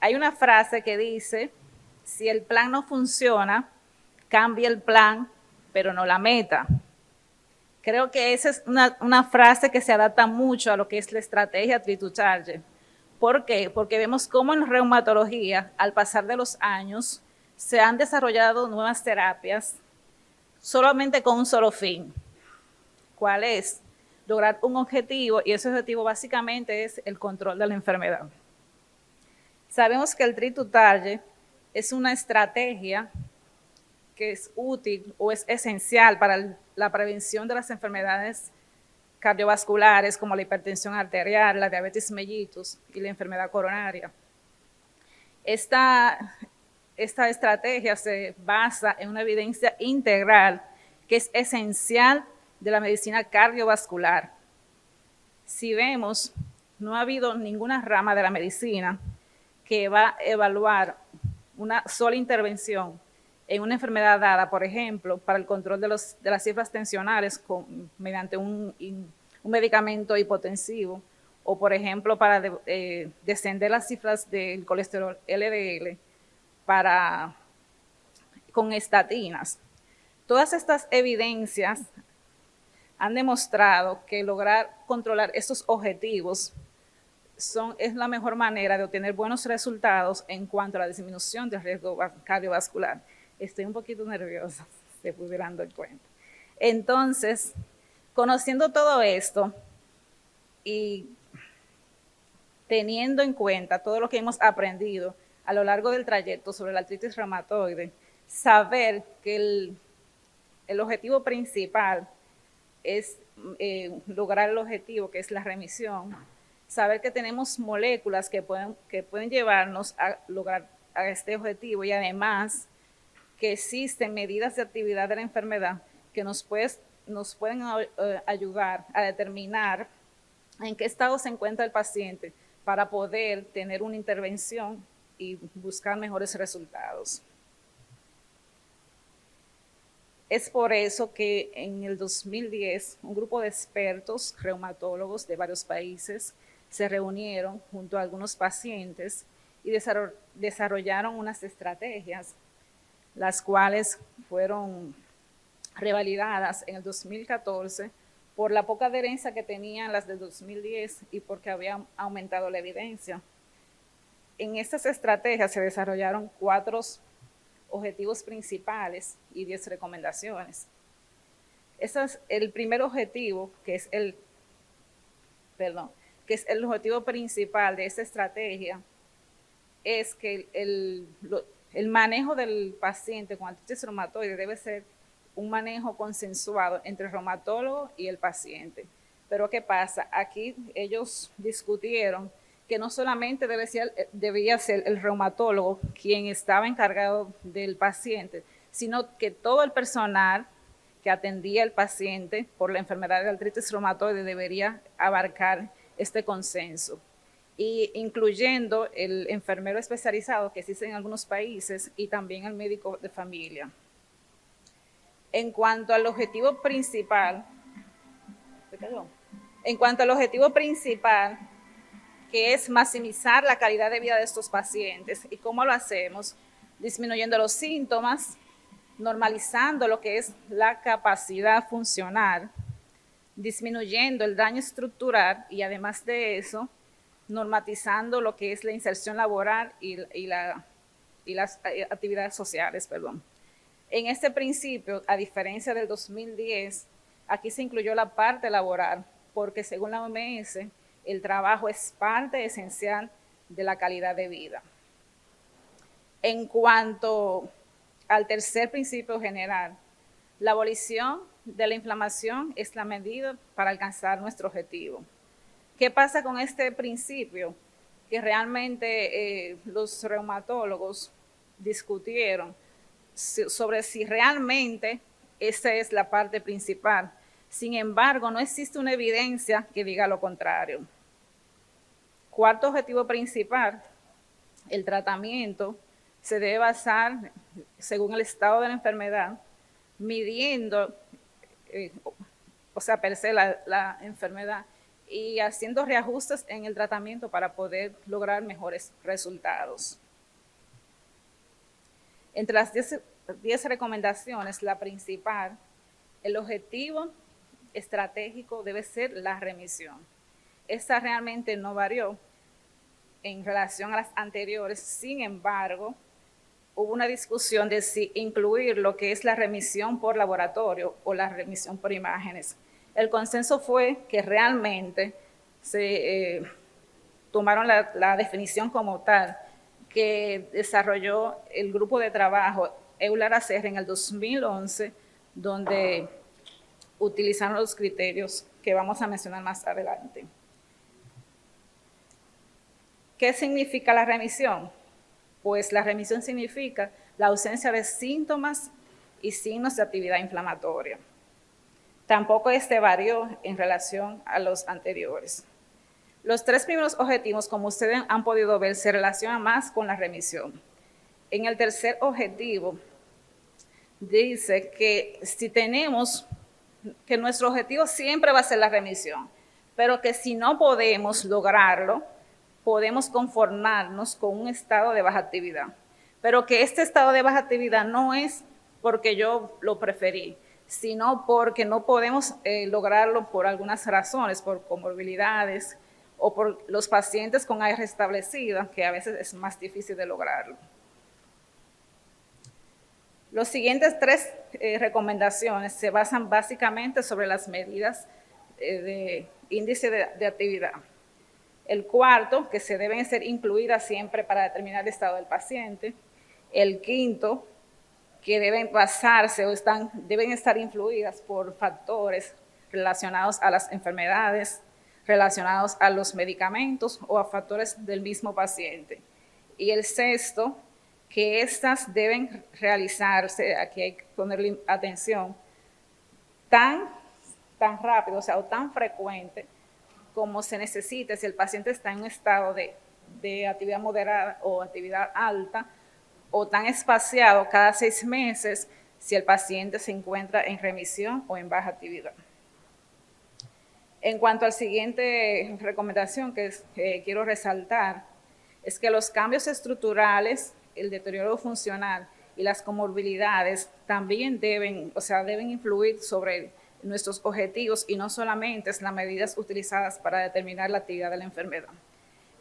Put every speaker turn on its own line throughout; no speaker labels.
hay una frase que dice, si el plan no funciona, cambia el plan, pero no la meta. Creo que esa es una frase que se adapta mucho a lo que es la estrategia Treat to Target. ¿Por qué? Porque vemos cómo en reumatología, al pasar de los años, se han desarrollado nuevas terapias solamente con un solo fin. ¿Cuál es? Lograr un objetivo, y ese objetivo básicamente es el control de la enfermedad. Sabemos que el Treat to Target es una estrategia que es útil o es esencial para la prevención de las enfermedades cardiovasculares como la hipertensión arterial, la diabetes mellitus y la enfermedad coronaria. Esta estrategia se basa en una evidencia integral que es esencial de la medicina cardiovascular. Si vemos, no ha habido ninguna rama de la medicina que va a evaluar una sola intervención en una enfermedad dada, por ejemplo, para el control de las cifras tensionales mediante un medicamento hipotensivo, o por ejemplo para descender las cifras del colesterol LDL con estatinas. Todas estas evidencias han demostrado que lograr controlar estos objetivos es la mejor manera de obtener buenos resultados en cuanto a la disminución del riesgo cardiovascular. Estoy un poquito nerviosa, se pudieran dar cuenta. Entonces, conociendo todo esto y teniendo en cuenta todo lo que hemos aprendido a lo largo del trayecto sobre la artritis reumatoide, saber que el objetivo principal es lograr el objetivo, que es la remisión, saber que tenemos moléculas que pueden llevarnos a lograr a este objetivo, y además que existen medidas de actividad de la enfermedad que nos pueden ayudar a determinar en qué estado se encuentra el paciente para poder tener una intervención y buscar mejores resultados. Es por eso que en el 2010 un grupo de expertos reumatólogos de varios países se reunieron junto a algunos pacientes y desarrollaron unas estrategias, las cuales fueron revalidadas en el 2014 por la poca adherencia que tenían las del 2010 y porque había aumentado la evidencia. En estas estrategias se desarrollaron 4 objetivos principales y 10 recomendaciones. Ese es el primer objetivo, que es el objetivo principal de esta estrategia, es que el manejo del paciente con artritis reumatoide debe ser un manejo consensuado entre el reumatólogo y el paciente. Pero ¿qué pasa? Aquí ellos discutieron que no solamente debía ser el reumatólogo quien estaba encargado del paciente, sino que todo el personal que atendía al paciente por la enfermedad de artritis reumatoide debería abarcar este consenso, y incluyendo el enfermero especializado que existe en algunos países y también el médico de familia. En cuanto al objetivo principal, que es maximizar la calidad de vida de estos pacientes. ¿Y cómo lo hacemos? Disminuyendo los síntomas, normalizando lo que es la capacidad funcional, disminuyendo el daño estructural y además de eso, normatizando lo que es la inserción laboral y las actividades sociales. En este principio, a diferencia del 2010, aquí se incluyó la parte laboral, porque según la OMS, el trabajo es parte esencial de la calidad de vida. En cuanto al tercer principio general, la abolición de la inflamación es la medida para alcanzar nuestro objetivo. ¿Qué pasa con este principio? Que realmente los reumatólogos discutieron sobre si realmente esa es la parte principal. Sin embargo, no existe una evidencia que diga lo contrario. Cuarto objetivo principal, el tratamiento se debe basar según el estado de la enfermedad, midiendo, per se la enfermedad, y haciendo reajustes en el tratamiento para poder lograr mejores resultados. Entre las 10 recomendaciones, la principal, el objetivo estratégico debe ser la remisión. Esta realmente no varió en relación a las anteriores, sin embargo, hubo una discusión de si incluir lo que es la remisión por laboratorio o la remisión por imágenes. El consenso fue que realmente se tomaron la definición como tal que desarrolló el grupo de trabajo Euler-Acerra en el 2011, donde utilizaron los criterios que vamos a mencionar más adelante. ¿Qué significa la remisión? Pues la remisión significa la ausencia de síntomas y signos de actividad inflamatoria. Tampoco este varió en relación a los anteriores. Los 3 primeros objetivos, como ustedes han podido ver, se relacionan más con la remisión. En el tercer objetivo, dice que si tenemos, que nuestro objetivo siempre va a ser la remisión, pero que si no podemos lograrlo, podemos conformarnos con un estado de baja actividad. Pero que este estado de baja actividad no es porque yo lo preferí, sino porque no podemos lograrlo por algunas razones, por comorbilidades o por los pacientes con AR restablecida, que a veces es más difícil de lograrlo. Los siguientes 3 recomendaciones se basan básicamente sobre las medidas de índice de actividad. El cuarto, que se deben ser incluidas siempre para determinar el estado del paciente. El quinto, que deben basarse o deben estar influidas por factores relacionados a las enfermedades, relacionados a los medicamentos o a factores del mismo paciente. Y el sexto, que estas deben realizarse, aquí hay que ponerle atención, tan rápido, o sea, o tan frecuente como se necesite si el paciente está en un estado de actividad moderada o actividad alta, o tan espaciado cada 6 meses si el paciente se encuentra en remisión o en baja actividad. En cuanto a la siguiente recomendación que quiero resaltar, es que los cambios estructurales, el deterioro funcional y las comorbilidades también deben influir sobre nuestros objetivos y no solamente es las medidas utilizadas para determinar la actividad de la enfermedad.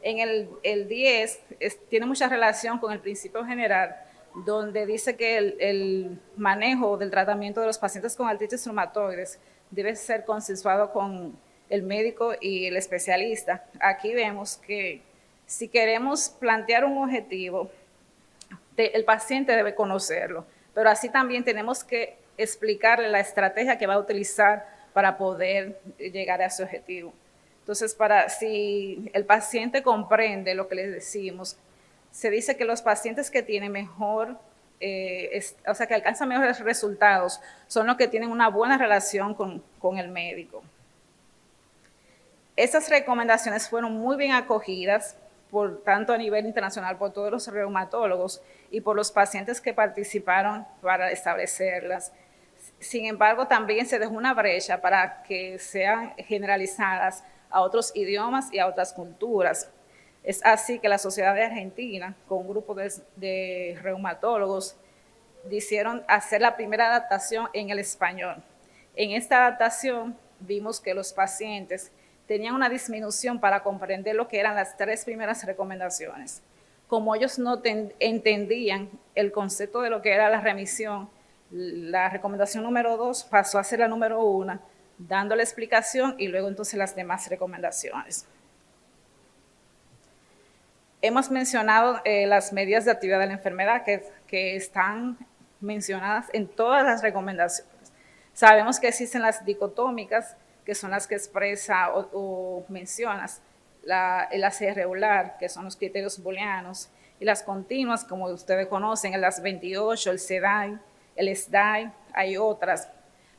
En el 10 tiene mucha relación con el principio general, donde dice que el manejo del tratamiento de los pacientes con artritis reumatoides debe ser consensuado con el médico y el especialista. Aquí vemos que si queremos plantear un objetivo, el paciente debe conocerlo, pero así también tenemos que explicarle la estrategia que va a utilizar para poder llegar a ese objetivo. Entonces, si el paciente comprende lo que le decimos, se dice que los pacientes que tienen que alcanzan mejores resultados son los que tienen una buena relación con el médico. Estas recomendaciones fueron muy bien acogidas tanto a nivel internacional por todos los reumatólogos y por los pacientes que participaron para establecerlas. Sin embargo, también se dejó una brecha para que sean generalizadas a otros idiomas y a otras culturas. Es así que la Sociedad de Argentina, con un grupo de reumatólogos, decidieron hacer la primera adaptación en el español. En esta adaptación vimos que los pacientes tenían una disminución para comprender lo que eran las 3 primeras recomendaciones. Como ellos no entendían el concepto de lo que era la remisión, la recomendación número 2 pasó a ser la número 1, dando la explicación y luego entonces las demás recomendaciones. Hemos mencionado las medidas de actividad de la enfermedad que están mencionadas en todas las recomendaciones. Sabemos que existen las dicotómicas, que son las que expresa o mencionas, el ACR regular, que son los criterios booleanos, y las continuas, como ustedes conocen, las 28, el CDAI, el SDAI, hay otras.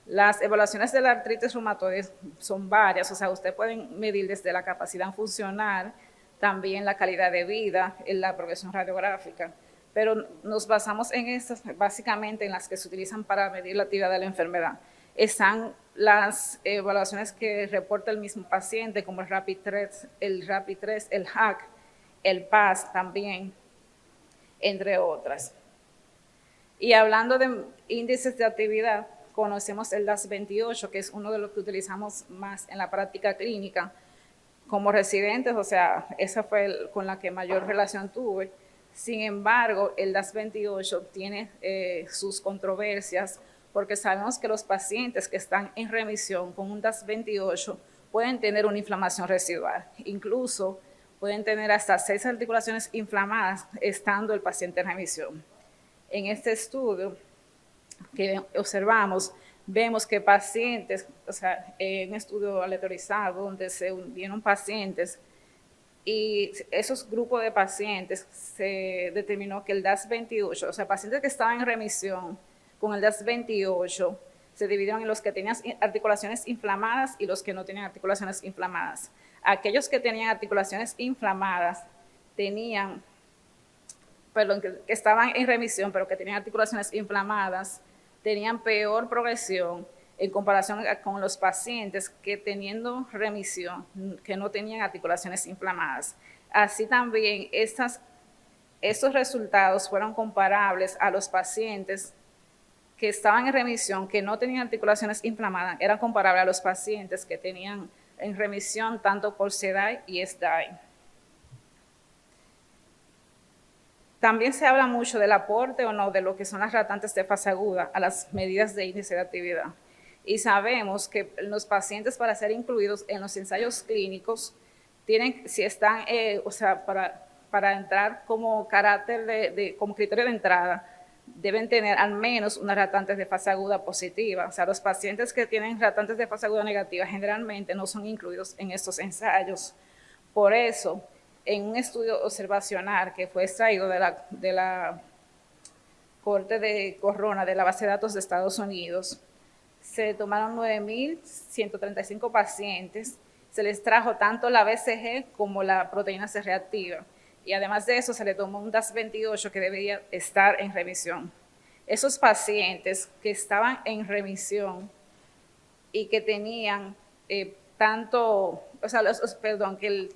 Las evaluaciones de la artritis reumatoide son varias, o sea, ustedes pueden medir desde la capacidad funcional, también la calidad de vida, en la progresión radiográfica, pero nos basamos en estas, básicamente en las que se utilizan para medir la actividad de la enfermedad. están las evaluaciones que reporta el mismo paciente, como el RAPI-3, el HAC, el PAS también, entre otras. Y hablando de índices de actividad, conocemos el DAS-28, que es uno de los que utilizamos más en la práctica clínica como residentes, o sea, esa fue con la que mayor relación tuve. Sin embargo, el DAS-28 tiene sus controversias porque sabemos que los pacientes que están en remisión con un DAS-28 pueden tener una inflamación residual. Incluso pueden tener hasta 6 articulaciones inflamadas estando el paciente en remisión. En este estudio que observamos, vemos que pacientes, o sea, en un estudio aleatorizado donde se unieron pacientes y esos grupos de pacientes se determinó que el DAS-28, o sea, pacientes que estaban en remisión con el DAS-28, se dividieron en los que tenían articulaciones inflamadas y los que no tenían articulaciones inflamadas. Aquellos que tenían articulaciones inflamadas que estaban en remisión, pero que tenían articulaciones inflamadas, tenían peor progresión en comparación con los pacientes que teniendo remisión, que no tenían articulaciones inflamadas. Así también, estos resultados fueron comparables a los pacientes que estaban en remisión, que no tenían articulaciones inflamadas, eran comparables a los pacientes que tenían en remisión tanto por SEDAI y SDAI. También se habla mucho del aporte o no de lo que son las reactantes de fase aguda a las medidas de índice de actividad. Y sabemos que los pacientes para ser incluidos en los ensayos clínicos tienen, si están, o sea, para entrar como como criterio de entrada, deben tener al menos unas reactantes de fase aguda positiva. O sea, los pacientes que tienen reactantes de fase aguda negativa generalmente no son incluidos en estos ensayos. Por eso, en un estudio observacional que fue extraído de la Corte de Corona de la base de datos de Estados Unidos, se tomaron 9.135 pacientes, se les trajo tanto la BCG como la proteína C reactiva, y además de eso se le tomó un DAS-28 que debía estar en remisión. Esos pacientes que estaban en remisión y que tenían que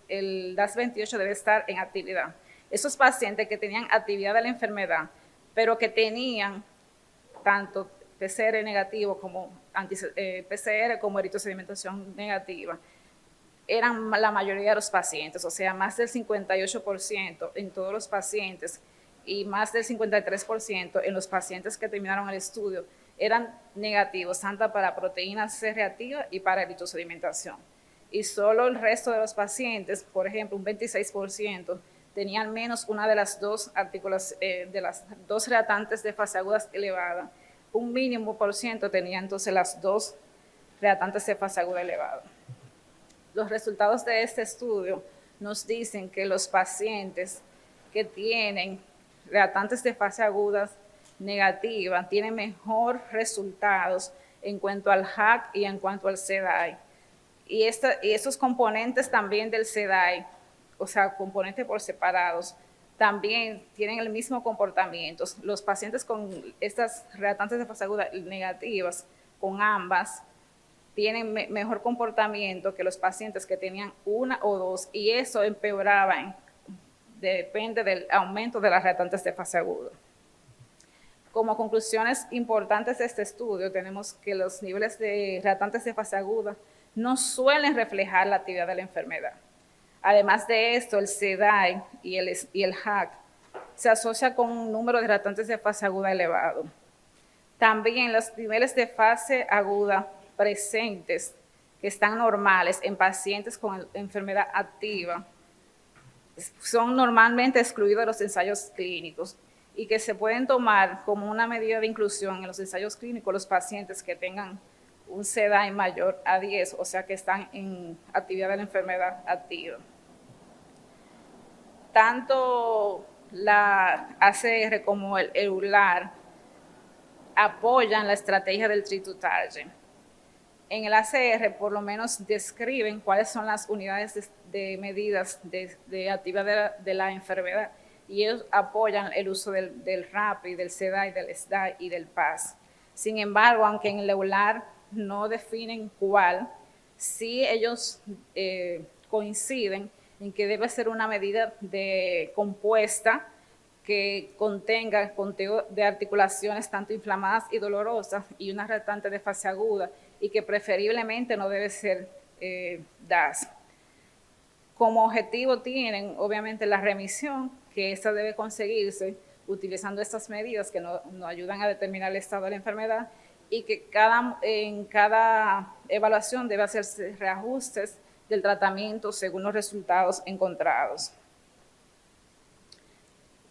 el DAS-28 debe estar en actividad. Esos pacientes que tenían actividad de la enfermedad, pero que tenían tanto PCR negativo como PCR como eritrosedimentación negativa, eran la mayoría de los pacientes, o sea, más del 58% en todos los pacientes y más del 53% en los pacientes que terminaron el estudio eran negativos, tanto para proteína C reactiva y para eritrosedimentación. Y solo el resto de los pacientes, por ejemplo, un 26%, tenían menos una de las dos reactantes de fase agudas elevada. Un mínimo por ciento tenía entonces las dos reactantes de fase aguda elevada. Los resultados de este estudio nos dicen que los pacientes que tienen reactantes de fase agudas negativa tienen mejor resultados en cuanto al HAC y en cuanto al SEDAI. Y estos componentes también del SEDAI, o sea, componentes por separados, también tienen el mismo comportamiento. Los pacientes con estas reactantes de fase aguda negativas, con ambas, tienen mejor comportamiento que los pacientes que tenían una o dos, y eso empeoraba, depende del aumento de las reactantes de fase aguda. Como conclusiones importantes de este estudio, tenemos que los niveles de reactantes de fase aguda no suelen reflejar la actividad de la enfermedad. Además de esto, el SEDAI y el HAC se asocia con un número de reactantes de fase aguda elevado. También los niveles de fase aguda presentes que están normales en pacientes con enfermedad activa son normalmente excluidos de los ensayos clínicos y que se pueden tomar como una medida de inclusión en los ensayos clínicos los pacientes que tengan un SEDAI mayor a 10, o sea que están en actividad de la enfermedad activa. Tanto la ACR como el EULAR apoyan la estrategia del treat to target. En el ACR por lo menos describen cuáles son las unidades de medidas de actividad de la enfermedad, y ellos apoyan el uso del RAPI, del SEDAI, del SDAI y del PAS. Sin embargo, aunque en el EULAR no definen cuál. Sí, ellos coinciden en que debe ser una medida compuesta que contenga conteo de articulaciones tanto inflamadas y dolorosas y una restante de fase aguda, y que preferiblemente no debe ser DAS. Como objetivo tienen obviamente la remisión, que esta debe conseguirse utilizando estas medidas que nos ayudan a determinar el estado de la enfermedad, y que en cada evaluación debe hacerse reajustes del tratamiento según los resultados encontrados.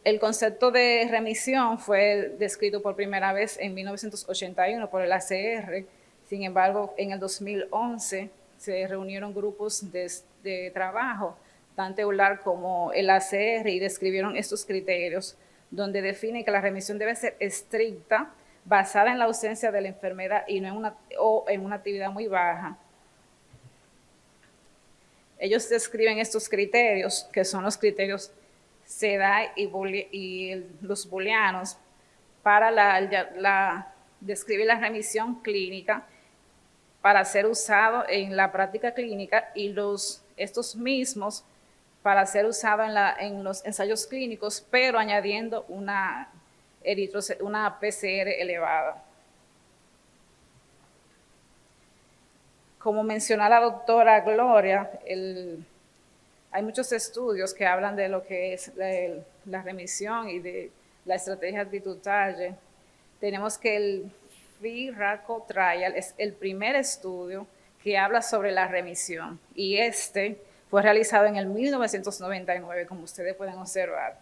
El concepto de remisión fue descrito por primera vez en 1981 por el ACR. Sin embargo, en el 2011 se reunieron grupos de trabajo, tanto EULAR como el ACR, y describieron estos criterios, donde define que la remisión debe ser estricta, basada en la ausencia de la enfermedad y no en una actividad muy baja. Ellos describen estos criterios, que son los criterios SEDAI y los booleanos, para describir la remisión clínica para ser usado en la práctica clínica, y estos mismos para ser usado en los ensayos clínicos, pero añadiendo una PCR elevada. Como mencionó la doctora Gloria, hay muchos estudios que hablan de lo que es la remisión y de la estrategia Actitud-Taller. Tenemos que el FIRACO Trial es el primer estudio que habla sobre la remisión, y este fue realizado en el 1999, como ustedes pueden observar.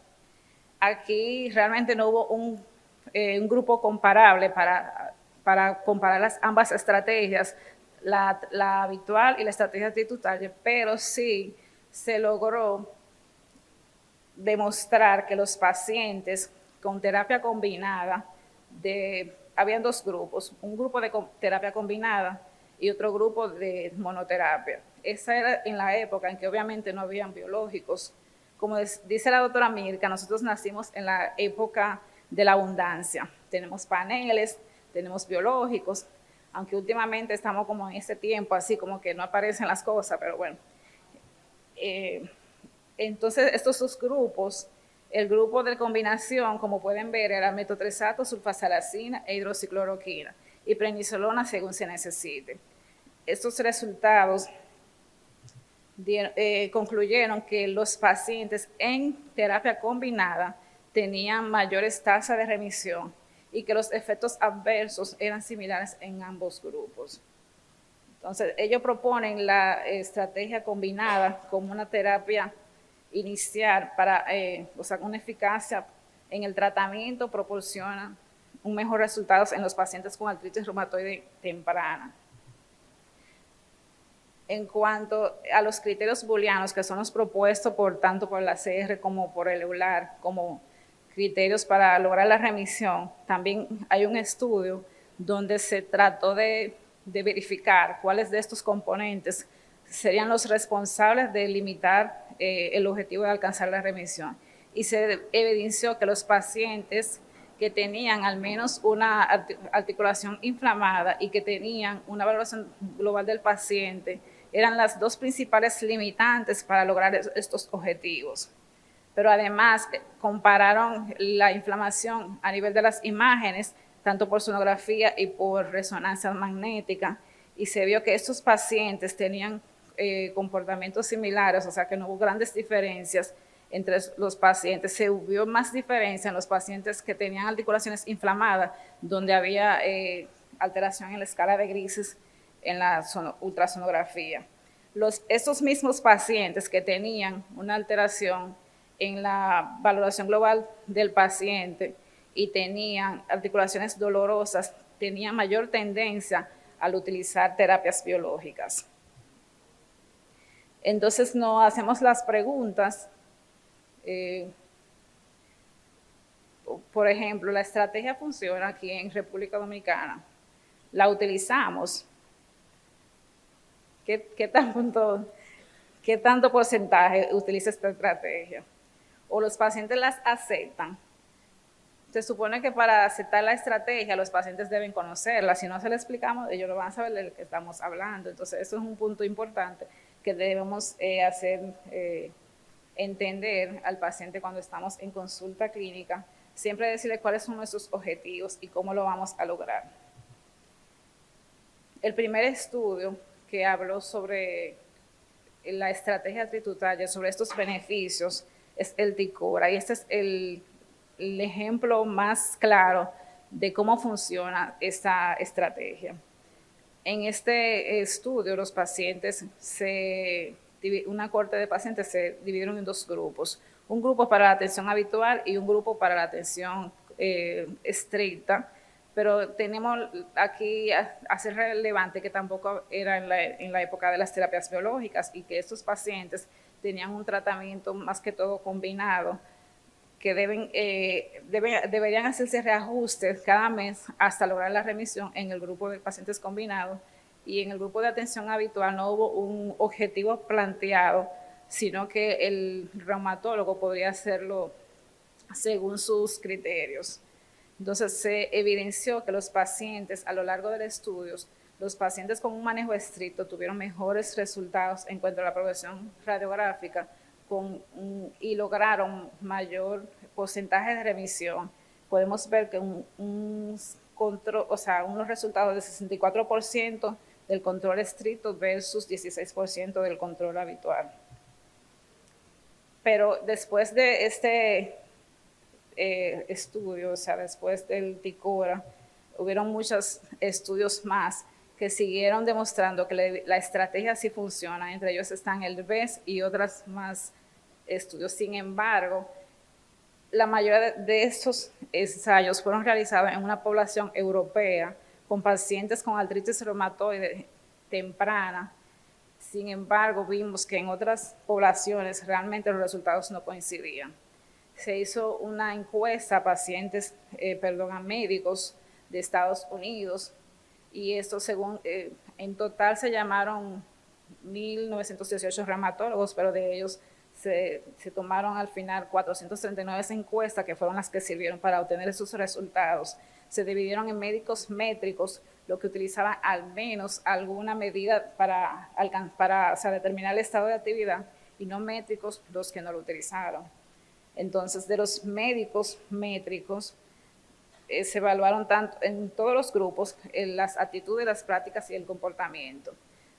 Aquí realmente no hubo un grupo comparable para comparar ambas estrategias, la habitual y la estrategia Actitud-Taller, pero sí se logró demostrar que los pacientes con terapia combinada, habían dos grupos, un grupo de terapia combinada y otro grupo de monoterapia. Esa era en la época en que obviamente no habían biológicos. Como dice la doctora Mirka, nosotros nacimos en la época de la abundancia. Tenemos paneles, tenemos biológicos, aunque últimamente estamos como en ese tiempo así como que no aparecen las cosas, pero bueno. Entonces, estos dos grupos, el grupo de combinación, como pueden ver, era metotrexato, sulfasalazina e hidroxicloroquina, y prednisolona según se necesite. Estos resultados concluyeron que los pacientes en terapia combinada tenían mayores tasas de remisión y que los efectos adversos eran similares en ambos grupos. Entonces, ellos proponen la estrategia combinada como una terapia inicial para, una eficacia en el tratamiento, proporciona un mejor resultado en los pacientes con artritis reumatoide temprana. En cuanto a los criterios booleanos, que son los propuestos tanto por la CR como por el EULAR, como criterios para lograr la remisión, también hay un estudio donde se trató de verificar cuáles de estos componentes serían los responsables de limitar el objetivo de alcanzar la remisión. Y se evidenció que los pacientes que tenían al menos una articulación inflamada y que tenían una valoración global del paciente eran las dos principales limitantes para lograr estos objetivos. Pero además compararon la inflamación a nivel de las imágenes, tanto por sonografía y por resonancia magnética, y se vio que estos pacientes tenían comportamientos similares, o sea que no hubo grandes diferencias entre los pacientes. Se vio más diferencia en los pacientes que tenían articulaciones inflamadas, donde había alteración en la escala de grises en la ultrasonografía. Estos mismos pacientes que tenían una alteración en la valoración global del paciente y tenían articulaciones dolorosas, tenían mayor tendencia al utilizar terapias biológicas. Entonces nos hacemos las preguntas, por ejemplo, la estrategia funciona aquí en República Dominicana, la utilizamos. ¿Qué tanto porcentaje utiliza esta estrategia? ¿O los pacientes las aceptan? se supone que para aceptar la estrategia los pacientes deben conocerla. Si no se la explicamos, ellos no van a saber de lo que estamos hablando. Entonces, eso es un punto importante que debemos hacer entender al paciente cuando estamos en consulta clínica. Siempre decirle cuáles son nuestros objetivos y cómo lo vamos a lograr. El primer estudio que habló sobre la estrategia tributaria, sobre estos beneficios, es el TICORA, y este es el ejemplo más claro de cómo funciona esta estrategia. En este estudio, los pacientes, una cohorte de pacientes se dividieron en dos grupos, un grupo para la atención habitual y un grupo para la atención estricta, pero tenemos aquí a hacer relevante que tampoco era en la época de las terapias biológicas y que estos pacientes tenían un tratamiento más que todo combinado, que deberían hacerse reajustes cada mes hasta lograr la remisión en el grupo de pacientes combinados, y en el grupo de atención habitual no hubo un objetivo planteado, sino que el reumatólogo podría hacerlo según sus criterios. Entonces se evidenció que los pacientes a lo largo del estudio, los pacientes con un manejo estricto tuvieron mejores resultados en cuanto a la progresión radiográfica y lograron mayor porcentaje de remisión. Podemos ver que unos resultados de 64% del control estricto versus 16% del control habitual. Pero después de este estudio, o sea, después del TICORA, hubieron muchos estudios más que siguieron demostrando que la estrategia sí funciona. Entre ellos están el BES y otros más estudios. Sin embargo, la mayoría de estos ensayos fueron realizados en una población europea con pacientes con artritis reumatoide temprana. Sin embargo, vimos que en otras poblaciones realmente los resultados no coincidían. Se hizo una encuesta a pacientes, a médicos de Estados Unidos, y esto en total se llamaron 1.918 reumatólogos, pero de ellos se tomaron al final 439 encuestas, que fueron las que sirvieron para obtener esos resultados. Se dividieron en médicos métricos, los que utilizaban al menos alguna medida para determinar el estado de actividad, y no métricos los que no lo utilizaron. Entonces, de los médicos métricos, se evaluaron tanto en todos los grupos las actitudes, las prácticas y el comportamiento.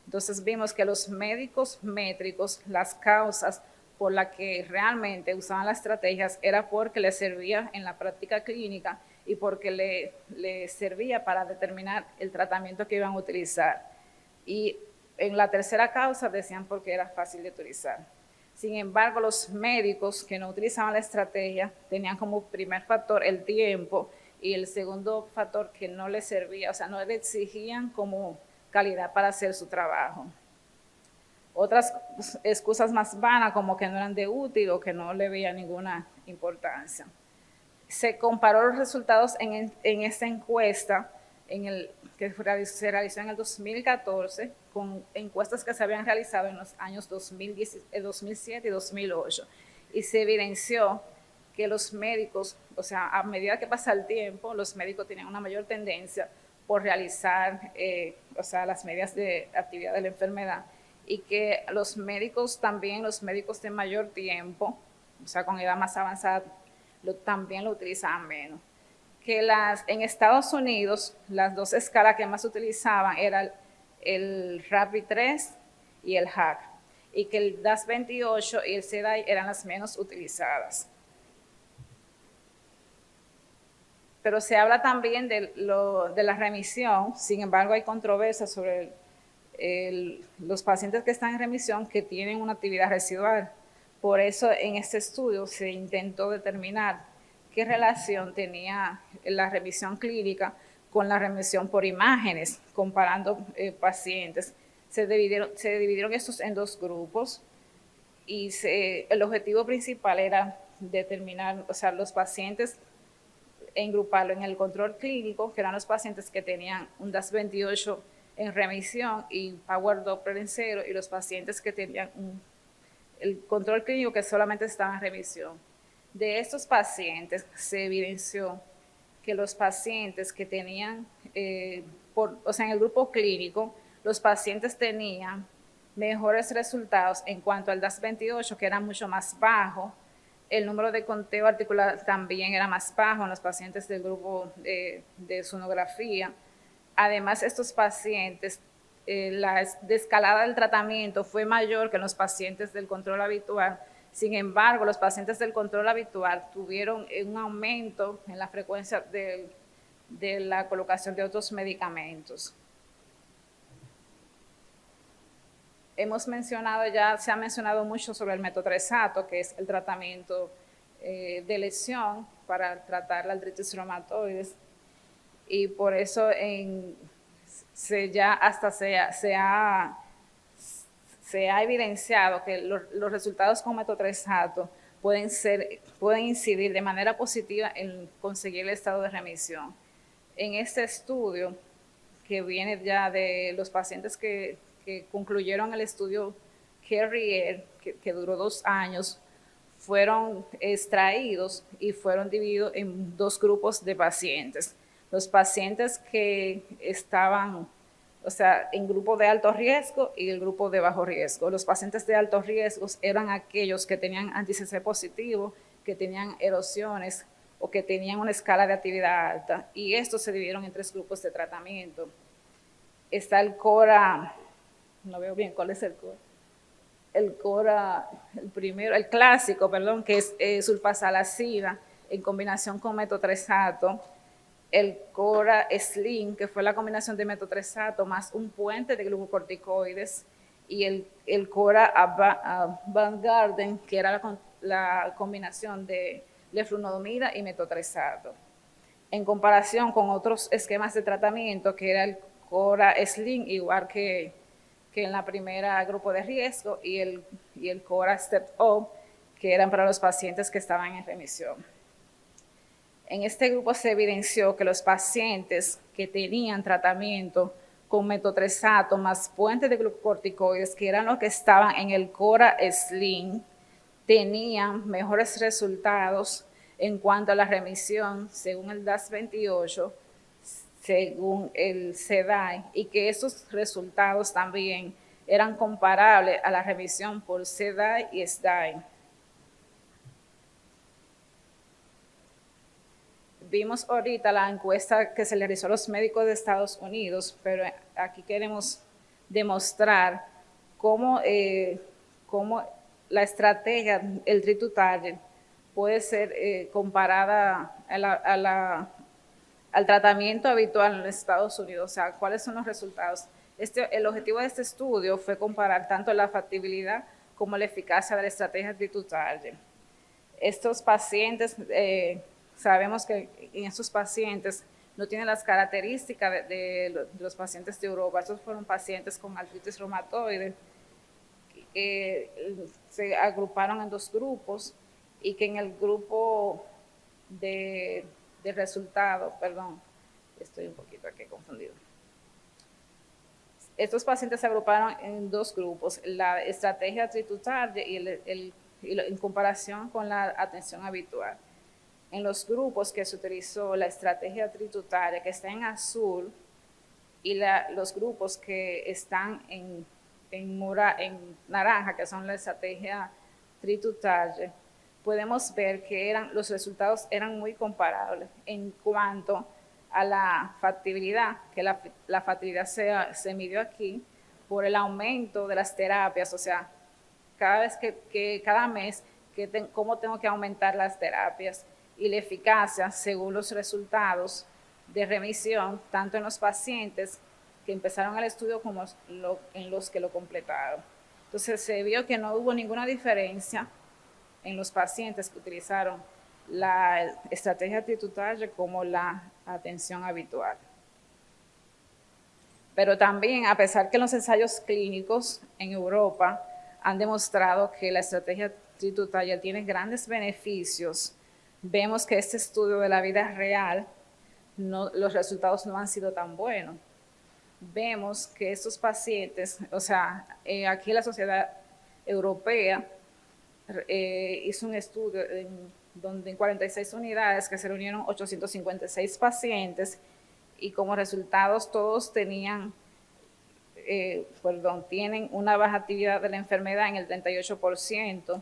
Entonces vimos que los médicos métricos, las causas por las que realmente usaban las estrategias era porque les servía en la práctica clínica y porque le servía para determinar el tratamiento que iban a utilizar. Y en la tercera causa decían porque era fácil de utilizar. Sin embargo, los médicos que no utilizaban la estrategia tenían como primer factor el tiempo, y el segundo factor que no les servía, o sea, no le exigían como calidad para hacer su trabajo. Otras excusas más vanas, como que no eran de útil o que no le veía ninguna importancia. Se comparó los resultados en esta encuesta que se realizó en el 2014 con encuestas que se habían realizado en los años 2007 y 2008, y se evidenció que los médicos, o sea, a medida que pasa el tiempo, los médicos tienen una mayor tendencia por realizar las medidas de actividad de la enfermedad, y que los médicos de mayor tiempo, o sea, con edad más avanzada, también lo utilizaban menos. Que en Estados Unidos, las dos escalas que más se utilizaban eran el RAPI-3 y el HAQ, y que el DAS-28 y el CDAI eran las menos utilizadas. Pero se habla también de la remisión. Sin embargo, hay controversia sobre los pacientes que están en remisión que tienen una actividad residual. Por eso en este estudio se intentó determinar qué relación tenía la remisión clínica con la remisión por imágenes, comparando pacientes. Se dividieron estos en dos grupos, y el objetivo principal era determinar, o sea, los pacientes, engruparlo en el control clínico, que eran los pacientes que tenían un DAS-28 en remisión y Power Doppler en 0, y los pacientes que tenían el control clínico que solamente estaban en remisión. De estos pacientes se evidenció que los pacientes que tenían, o sea, en el grupo clínico, los pacientes tenían mejores resultados en cuanto al DAS28, que era mucho más bajo. El número de conteo articular también era más bajo en los pacientes del grupo de sonografía. Además, estos pacientes, la escalada del tratamiento fue mayor que en los pacientes del control habitual. Sin embargo, los pacientes del control habitual tuvieron un aumento en la frecuencia de la colocación de otros medicamentos. Se ha mencionado mucho sobre el metotrexato, que es el tratamiento de lesión para tratar la artritis reumatoide, y por eso se ha evidenciado que los resultados con metotrexato pueden incidir de manera positiva en conseguir el estado de remisión. En este estudio, que viene ya de los pacientes que concluyeron el estudio Carrier, que duró 2 años, fueron extraídos y fueron divididos en 2 grupos de pacientes. Los pacientes que estaban, o sea, en grupo de alto riesgo y el grupo de bajo riesgo. Los pacientes de alto riesgo eran aquellos que tenían anti-CC positivo, que tenían erosiones o que tenían una escala de actividad alta, y estos se dividieron en 3 grupos de tratamiento. Está el CORA, no veo bien cuál es el CORA. El CORA, el clásico, que es sulfasalazida en combinación con metotrexato. El CORA Slim, que fue la combinación de metotrexato más un puente de glucocorticoides, y el CORA Vanguarden, que era la combinación de leflunomida y metotrexato. En comparación con otros esquemas de tratamiento, que era el CORA Slim, igual que en la primera grupo de riesgo, y el CORA Step Up, que eran para los pacientes que estaban en remisión. En este grupo se evidenció que los pacientes que tenían tratamiento con metotrexato más puentes de glucocorticoides, que eran los que estaban en el CORA Slim, tenían mejores resultados en cuanto a la remisión según el DAS28, según el CDAI, y que esos resultados también eran comparables a la remisión por CDAI y SDAI. Vimos ahorita la encuesta que se le realizó a los médicos de Estados Unidos, pero aquí queremos demostrar cómo la estrategia, el treat to target, puede ser comparada al tratamiento habitual en los Estados Unidos. O sea, ¿cuáles son los resultados? El objetivo de este estudio fue comparar tanto la factibilidad como la eficacia de la estrategia treat to target. Estos pacientes, sabemos que en estos pacientes no tienen las características de los pacientes de Europa. Estos fueron pacientes con artritis reumatoide, que se agruparon en 2 grupos, y que en el grupo de resultado, estoy un poquito aquí confundido. Estos pacientes se agruparon en 2 grupos, la estrategia treat to target y en comparación con la atención habitual. En los grupos que se utilizó la estrategia treat to target, que está en azul, y los grupos que están en naranja, que son la estrategia treat to target, podemos ver que los resultados eran muy comparables en cuanto a la factibilidad, que la factibilidad se midió aquí por el aumento de las terapias, o sea, cada mes, cómo tengo que aumentar las terapias, y la eficacia según los resultados de remisión, tanto en los pacientes que empezaron el estudio como en los que lo completaron. Entonces se vio que no hubo ninguna diferencia en los pacientes que utilizaron la estrategia treat to target como la atención habitual. Pero también, a pesar que los ensayos clínicos en Europa han demostrado que la estrategia treat to target tiene grandes beneficios, vemos que este estudio de la vida real, los resultados no han sido tan buenos. Vemos que estos pacientes, o sea, aquí la Sociedad Europea hizo un estudio donde en 46 unidades que se reunieron 856 pacientes y como resultados todos tienen una baja actividad de la enfermedad en el 38%.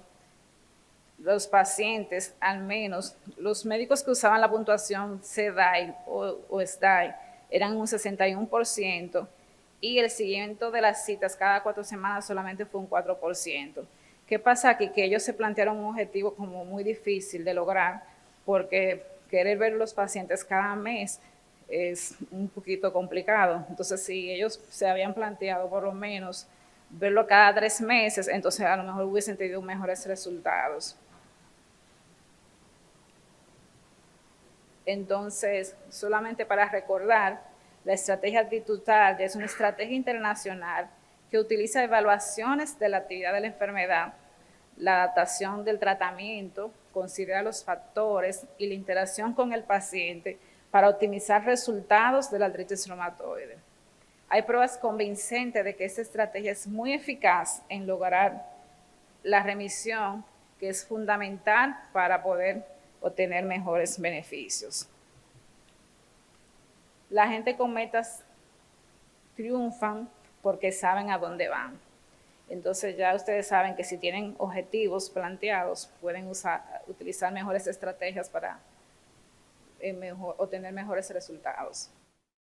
Los pacientes, al menos, los médicos que usaban la puntuación CDAI o SDAI eran un 61% y el seguimiento de las citas cada 4 semanas solamente fue un 4%. ¿Qué pasa aquí? Que ellos se plantearon un objetivo como muy difícil de lograr porque querer ver los pacientes cada mes es un poquito complicado. Entonces, si ellos se habían planteado por lo menos verlo cada 3 meses, entonces a lo mejor hubiesen tenido mejores resultados. Entonces, solamente para recordar, la estrategia actitudinaria es una estrategia internacional que utiliza evaluaciones de la actividad de la enfermedad, la adaptación del tratamiento, considera los factores y la interacción con el paciente para optimizar resultados de la artritis reumatoide. Hay pruebas convincentes de que esta estrategia es muy eficaz en lograr la remisión, que es fundamental para poder obtener mejores beneficios. La gente con metas triunfan porque saben a dónde van. Entonces ya ustedes saben que si tienen objetivos planteados, pueden utilizar mejores estrategias para obtener mejores resultados.